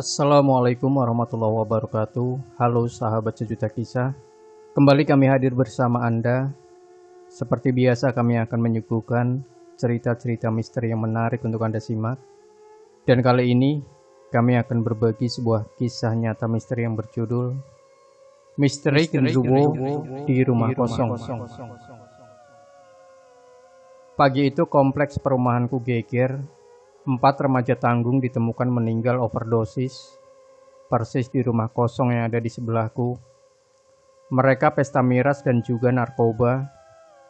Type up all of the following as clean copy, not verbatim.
Assalamualaikum warahmatullahi wabarakatuh. Halo sahabat sejuta kisah. Kembali kami hadir bersama Anda. Seperti biasa kami akan menyuguhkan cerita-cerita misteri yang menarik untuk Anda simak. Dan kali ini kami akan berbagi sebuah kisah nyata misteri yang berjudul Misteri Genderuwo di Rumah Kosong. Pagi itu kompleks perumahanku geger. 4 remaja tanggung ditemukan meninggal overdosis, persis di rumah kosong yang ada di sebelahku. Mereka pesta miras dan juga narkoba.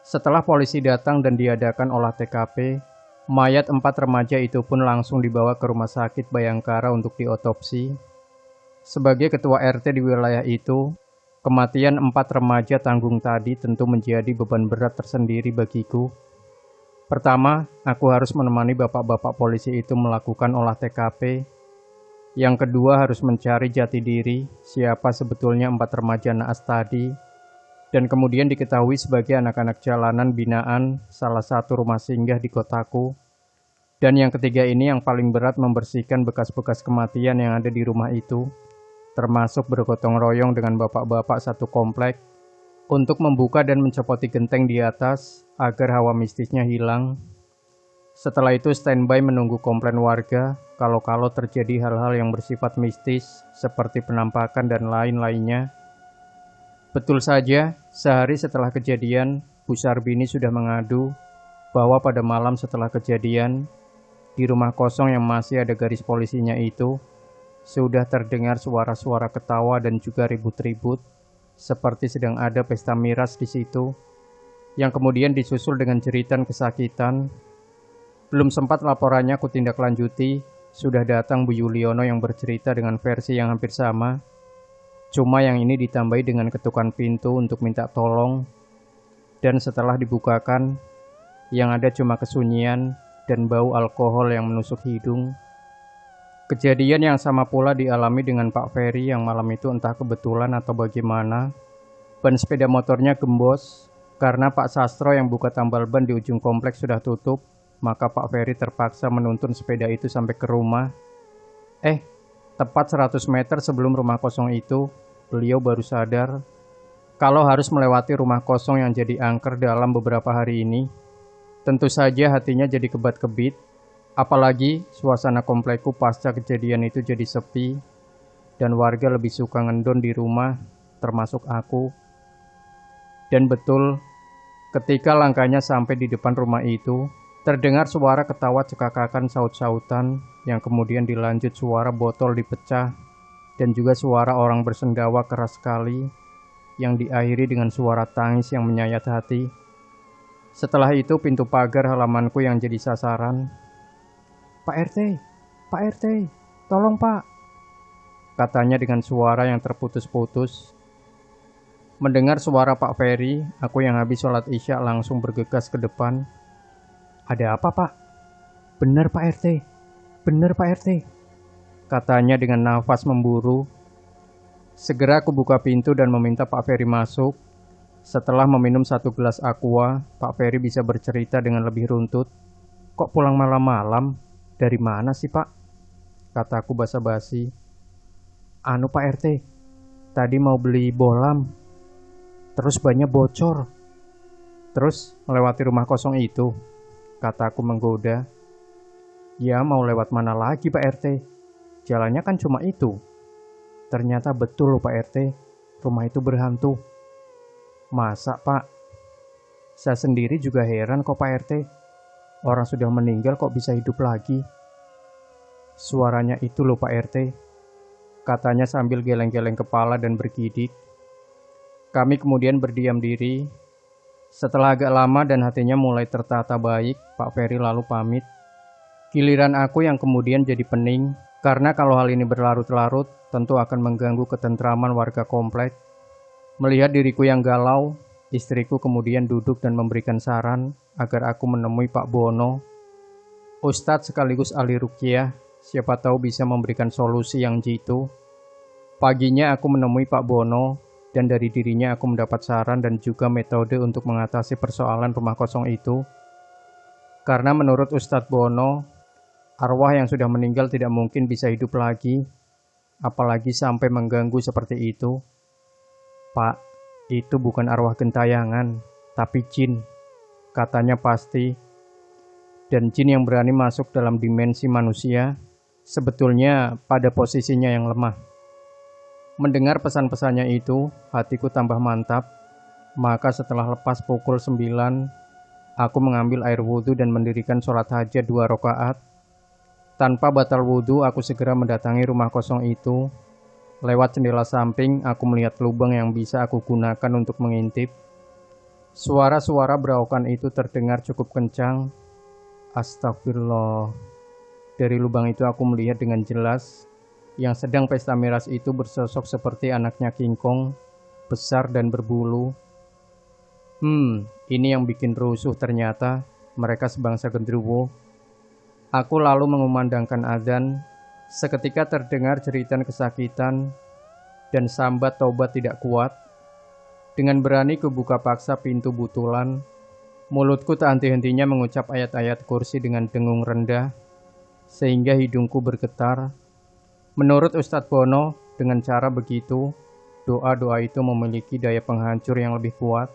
Setelah polisi datang dan diadakan olah TKP, mayat 4 remaja itu pun langsung dibawa ke rumah sakit Bayangkara untuk diotopsi. Sebagai ketua RT di wilayah itu, kematian 4 remaja tanggung tadi tentu menjadi beban berat tersendiri bagiku. Pertama, aku harus menemani bapak-bapak polisi itu melakukan olah TKP. Yang kedua, harus mencari jati diri siapa sebetulnya 4 remaja naas tadi, dan kemudian diketahui sebagai anak-anak jalanan binaan salah satu rumah singgah di kotaku. Dan yang ketiga ini yang paling berat, membersihkan bekas-bekas kematian yang ada di rumah itu, termasuk bergotong royong dengan bapak-bapak satu komplek untuk membuka dan mencopoti genteng di atas agar hawa mistisnya hilang. Setelah itu standby menunggu komplain warga kalau terjadi hal-hal yang bersifat mistis seperti penampakan dan lain-lainnya. Betul saja, sehari setelah kejadian, Bu Sarbini sudah mengadu bahwa pada malam setelah kejadian, di rumah kosong yang masih ada garis polisinya itu, sudah terdengar suara-suara ketawa dan juga ribut-ribut, seperti sedang ada pesta miras di situ, yang kemudian disusul dengan jeritan kesakitan. Belum sempat laporannya ku tindak lanjuti, sudah datang Bu Yuliono yang bercerita dengan versi yang hampir sama. Cuma yang ini ditambahi dengan ketukan pintu untuk minta tolong, dan setelah dibukakan, yang ada cuma kesunyian dan bau alkohol yang menusuk hidung. Kejadian yang sama pula dialami dengan Pak Ferry yang malam itu entah kebetulan atau bagaimana, ban sepeda motornya gembos. Karena Pak Sastro yang buka tambal ban di ujung kompleks sudah tutup, maka Pak Ferry terpaksa menuntun sepeda itu sampai ke rumah. Tepat 100 meter sebelum rumah kosong itu, beliau baru sadar kalau harus melewati rumah kosong yang jadi angker dalam beberapa hari ini. Tentu saja hatinya jadi kebat-kebit, apalagi suasana komplekku pasca kejadian itu jadi sepi, dan warga lebih suka ngendon di rumah, termasuk aku. Dan betul, ketika langkahnya sampai di depan rumah itu, terdengar suara ketawa cekakakan saut-sautan yang kemudian dilanjut suara botol dipecah dan juga suara orang bersendawa keras sekali yang diakhiri dengan suara tangis yang menyayat hati. Setelah itu pintu pagar halamanku yang jadi sasaran. Pak RT, tolong Pak, katanya dengan suara yang terputus-putus. Mendengar suara Pak Ferry, aku yang habis sholat isya langsung bergegas ke depan. Ada apa Pak? Benar Pak RT, katanya dengan nafas memburu. Segera aku buka pintu dan meminta Pak Ferry masuk. Setelah meminum 1 gelas aqua, Pak Ferry bisa bercerita dengan lebih runtut. Kok pulang malam-malam? Dari mana sih Pak? Kataku basa-basi. Anu Pak RT, tadi mau beli bolam, terus bannya bocor. Terus melewati rumah kosong itu, kataku menggoda. Ya mau lewat mana lagi Pak RT? Jalannya kan cuma itu. Ternyata betul loh Pak RT, rumah itu berhantu. Masa Pak? Saya sendiri juga heran kok Pak RT. Orang sudah meninggal kok bisa hidup lagi. Suaranya itu loh Pak RT, katanya sambil geleng-geleng kepala dan bergidik. Kami kemudian berdiam diri. Setelah agak lama dan hatinya mulai tertata baik, Pak Ferry lalu pamit. Giliran aku yang kemudian jadi pening, karena kalau hal ini berlarut-larut, tentu akan mengganggu ketentraman warga komplek. Melihat diriku yang galau, istriku kemudian duduk dan memberikan saran agar aku menemui Pak Bono, Ustadz sekaligus ahli ruqyah, siapa tahu bisa memberikan solusi yang jitu. Paginya aku menemui Pak Bono, dan dari dirinya aku mendapat saran dan juga metode untuk mengatasi persoalan rumah kosong itu. Karena menurut Ustadz Bono, arwah yang sudah meninggal tidak mungkin bisa hidup lagi. apalagi sampai mengganggu seperti itu. Pak, itu bukan arwah gentayangan, tapi jin. Katanya pasti. Dan jin yang berani masuk dalam dimensi manusia, sebetulnya pada posisinya yang lemah. Mendengar pesan-pesannya itu, hatiku tambah mantap. Maka setelah lepas pukul 9, aku mengambil air wudhu dan mendirikan sholat hajat 2 rakaat. Tanpa batal wudhu, aku segera mendatangi rumah kosong itu. Lewat jendela samping, aku melihat lubang yang bisa aku gunakan untuk mengintip. Suara-suara berokan itu terdengar cukup kencang. Astagfirullah. Dari lubang itu aku melihat dengan jelas yang sedang pesta miras itu bersosok seperti anaknya King Kong, besar dan berbulu. Ini yang bikin rusuh ternyata, mereka sebangsa genderuwo. Aku lalu mengumandangkan azan. Seketika terdengar jeritan kesakitan dan sambat taubat tidak kuat. Dengan berani kubuka paksa pintu butulan. Mulutku tak henti-hentinya mengucap ayat-ayat kursi dengan dengung rendah, sehingga hidungku bergetar. Menurut Ustadz Bono, dengan cara begitu, doa-doa itu memiliki daya penghancur yang lebih kuat,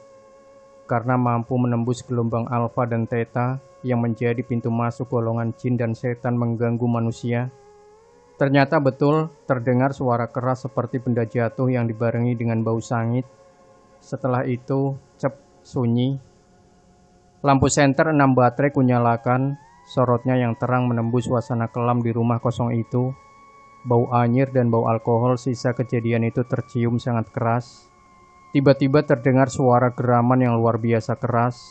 karena mampu menembus gelombang alfa dan theta yang menjadi pintu masuk golongan jin dan setan mengganggu manusia. Ternyata betul, terdengar suara keras seperti benda jatuh yang dibarengi dengan bau sangit. Setelah itu, cep, sunyi. Lampu senter 6 baterai kunyalakan, sorotnya yang terang menembus suasana kelam di rumah kosong itu. Bau anyir dan bau alkohol sisa kejadian itu tercium sangat keras. Tiba-tiba terdengar suara geraman yang luar biasa keras,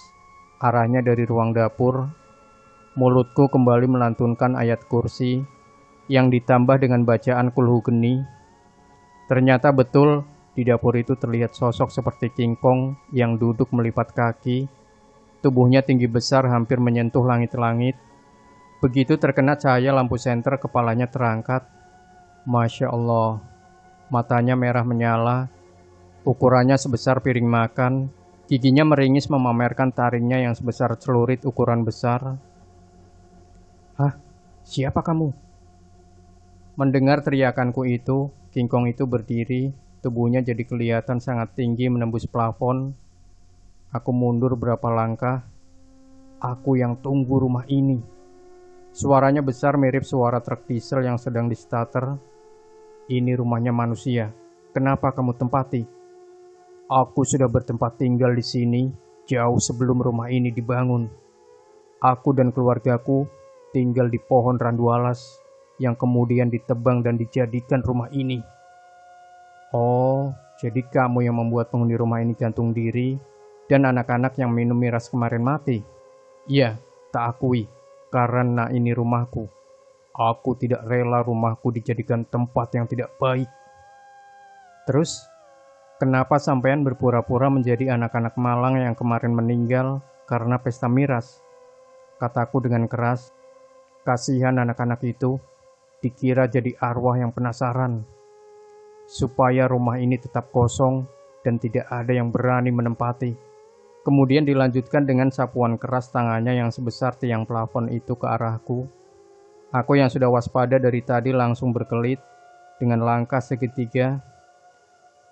arahnya dari ruang dapur. Mulutku kembali melantunkan ayat kursi, yang ditambah dengan bacaan kulhu geni. Ternyata betul, di dapur itu terlihat sosok seperti King Kong yang duduk melipat kaki. Tubuhnya tinggi besar hampir menyentuh langit-langit. Begitu terkena cahaya lampu senter, kepalanya terangkat. Masya Allah, matanya merah menyala, ukurannya sebesar piring makan, giginya meringis memamerkan taringnya yang sebesar celurit ukuran besar. Hah, siapa kamu? Mendengar teriakanku itu, King Kong itu berdiri, tubuhnya jadi kelihatan sangat tinggi menembus plafon. Aku mundur berapa langkah. Aku yang tunggu rumah ini. Suaranya besar mirip suara truk diesel yang sedang di-starter. Ini rumahnya manusia. Kenapa kamu tempati? Aku sudah bertempat tinggal di sini jauh sebelum rumah ini dibangun. Aku dan keluargaku tinggal di pohon randu alas yang kemudian ditebang dan dijadikan rumah ini. Oh, jadi kamu yang membuat penghuni rumah ini gantung diri dan anak-anak yang minum miras kemarin mati? Iya, tak akui, karena ini rumahku. Aku tidak rela rumahku dijadikan tempat yang tidak baik. Terus, kenapa sampean berpura-pura menjadi anak-anak malang yang kemarin meninggal karena pesta miras? Kataku dengan keras. Kasihan anak-anak itu, dikira jadi arwah yang penasaran. Supaya rumah ini tetap kosong dan tidak ada yang berani menempati. Kemudian dilanjutkan dengan sapuan keras tangannya yang sebesar tiang plafon itu ke arahku. Aku yang sudah waspada dari tadi langsung berkelit dengan langkah segitiga.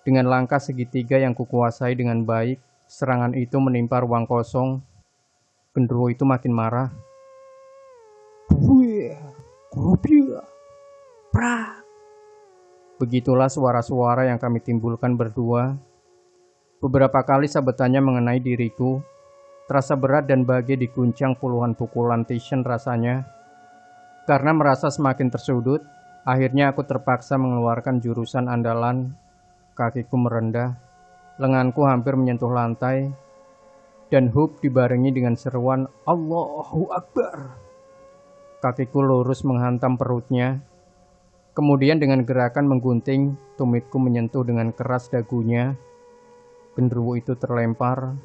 Dengan langkah segitiga yang kukuasai dengan baik, serangan itu menimpa ruang kosong. Genderuwo itu makin marah. Begitulah suara-suara yang kami timbulkan berdua. Beberapa kali sabetannya mengenai diriku. Terasa berat dan bagai diguncang puluhan pukulan Tishen rasanya. Karena merasa semakin tersudut, akhirnya aku terpaksa mengeluarkan jurusan andalan. Kakiku merendah, lenganku hampir menyentuh lantai, dan hub dibarengi dengan seruan Allahu Akbar. Kakiku lurus menghantam perutnya. Kemudian dengan gerakan menggunting, tumitku menyentuh dengan keras dagunya. Genderuwo itu terlempar.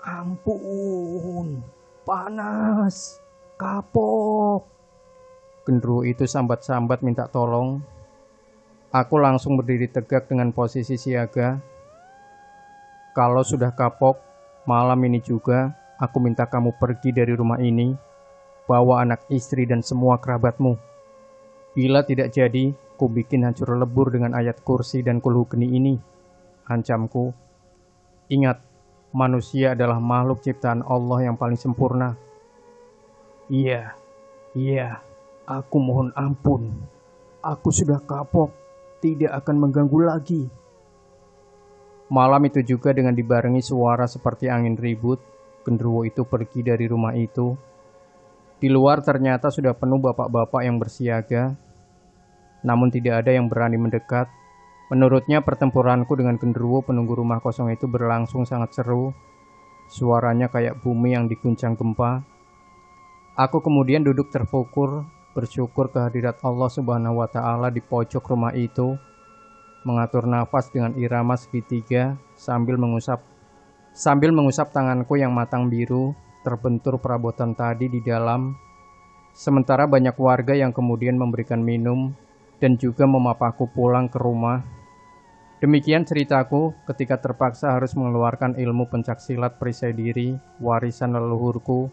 Ampun, panas, kapok. Genderuwo itu sambat-sambat minta tolong. Aku langsung berdiri tegak dengan posisi siaga. Kalau sudah kapok, malam ini juga aku minta kamu pergi dari rumah ini. Bawa anak istri dan semua kerabatmu. Bila tidak jadi, ku bikin hancur lebur dengan ayat kursi dan kulhu geni ini, ancamku. Ingat, manusia adalah makhluk ciptaan Allah yang paling sempurna. Iya, iya, aku mohon ampun. Aku sudah kapok, tidak akan mengganggu lagi. Malam itu juga dengan dibarengi suara seperti angin ribut, genderuwo itu pergi dari rumah itu. Di luar ternyata sudah penuh bapak-bapak yang bersiaga, namun tidak ada yang berani mendekat. Menurutnya pertempuranku dengan genderuwo penunggu rumah kosong itu berlangsung sangat seru. Suaranya kayak bumi yang diguncang gempa. Aku kemudian duduk terfokur, bersyukur kehadirat Allah Subhanahu wa Ta'ala di pojok rumah itu, mengatur nafas dengan irama segitiga sambil mengusap tanganku yang matang biru, terbentur perabotan tadi di dalam. Sementara banyak warga yang kemudian memberikan minum dan juga memapaku pulang ke rumah. Demikian ceritaku ketika terpaksa harus mengeluarkan ilmu pencaksilat perisai diri, warisan leluhurku,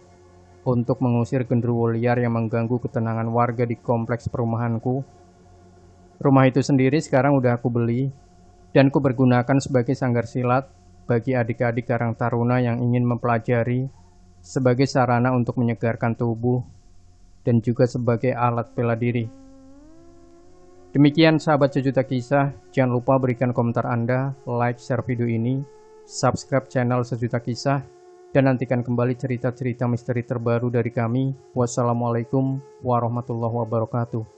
untuk mengusir genderuwo liar yang mengganggu ketenangan warga di kompleks perumahanku. Rumah itu sendiri sekarang udah aku beli, dan ku pergunakan sebagai sanggar silat bagi adik-adik Karang Taruna yang ingin mempelajari, sebagai sarana untuk menyegarkan tubuh, dan juga sebagai alat bela diri. Demikian sahabat Sejuta Kisah, jangan lupa berikan komentar Anda, like, share video ini, subscribe channel Sejuta Kisah, dan nantikan kembali cerita-cerita misteri terbaru dari kami. Wassalamualaikum warahmatullahi wabarakatuh.